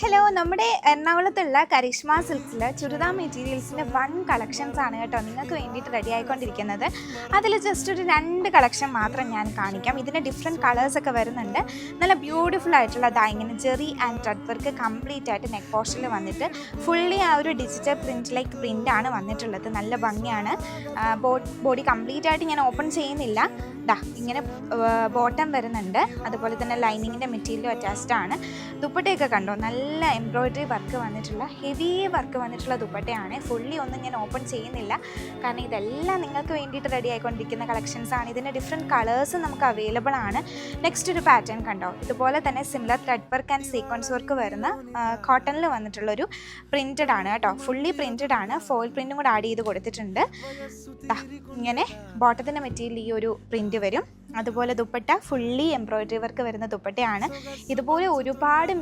Hello, നമ്മുടെ എറണാകുളത്തുള്ള Karishma സിൽക്സിൽ churidar മെറ്റീരിയൽസിൻ്റെ one collections ആണ് കേട്ടോ നിങ്ങൾക്ക് വേണ്ടിയിട്ട് റെഡി ആയിക്കൊണ്ടിരിക്കുന്നത്. അതിൽ ജസ്റ്റ് ഒരു 2 കളക്ഷൻ മാത്രം ഞാൻ കാണിക്കാം. ഇതിന് ഡിഫറെൻറ്റ് കളേഴ്സൊക്കെ വരുന്നുണ്ട്. നല്ല ബ്യൂട്ടിഫുൾ ആയിട്ടുള്ള ഇങ്ങനെ Jerry and thread work complete ആയിട്ട് നെക്ക് പോർഷനിൽ വന്നിട്ട് ഫുള്ളി ആ ഒരു ഡിജിറ്റൽ പ്രിൻ്റാണ് വന്നിട്ടുള്ളത്. നല്ല ഭംഗിയാണ്. ബോഡി കംപ്ലീറ്റ് ആയിട്ട് ഞാൻ ഓപ്പൺ ചെയ്യുന്നില്ല. ഇങ്ങനെ ബോട്ടം വരുന്നുണ്ട്. അതുപോലെ തന്നെ ലൈനിങ്ങിൻ്റെ മെറ്റീരിയലും അറ്റാച്ച്ഡ് ആണ്. ദുപ്പട്ടയൊക്കെ കണ്ടോ, നല്ല എംബ്രോയ്ഡറി വർക്ക് വന്നിട്ടുള്ള ഹെവി വർക്ക് വന്നിട്ടുള്ള ദുപ്പട്ടയാണ്. ഫുള്ളി ഒന്നും ഞാൻ ഓപ്പൺ ചെയ്യുന്നില്ല, കാരണം ഇതെല്ലാം നിങ്ങൾക്ക് വേണ്ടിയിട്ട് റെഡി ആയിക്കൊണ്ടിരിക്കുന്ന കളക്ഷൻസ് ആണ്. ഇതിൻ്റെ ഡിഫറെൻറ്റ് കളേഴ്സ് നമുക്ക് അവൈലബിൾ ആണ്. നെക്സ്റ്റ് ഒരു പാറ്റേൺ കണ്ടോ, ഇതുപോലെ തന്നെ similar thread work and sequence work വരുന്ന കോട്ടണിൽ വന്നിട്ടുള്ളൊരു പ്രിൻറ്റഡ് ആണ് കേട്ടോ. ഫുള്ളി പ്രിൻറ്റഡ് ആണ്. ഫോയിൽ പ്രിൻറ്റും കൂടെ ആഡ് ചെയ്ത് കൊടുത്തിട്ടുണ്ട്. ഇങ്ങനെ ബോട്ടത്തിൻ്റെ മെറ്റീരിയൽ ഈ ഒരു പ്രിൻറ്റ് വരും. അതുപോലെ ദുപ്പട്ട ഫുള്ളി എംബ്രോയ്ഡറി വർക്ക് വരുന്ന ദുപ്പട്ടയാണ്. ഇതുപോലെ ഒരുപാട്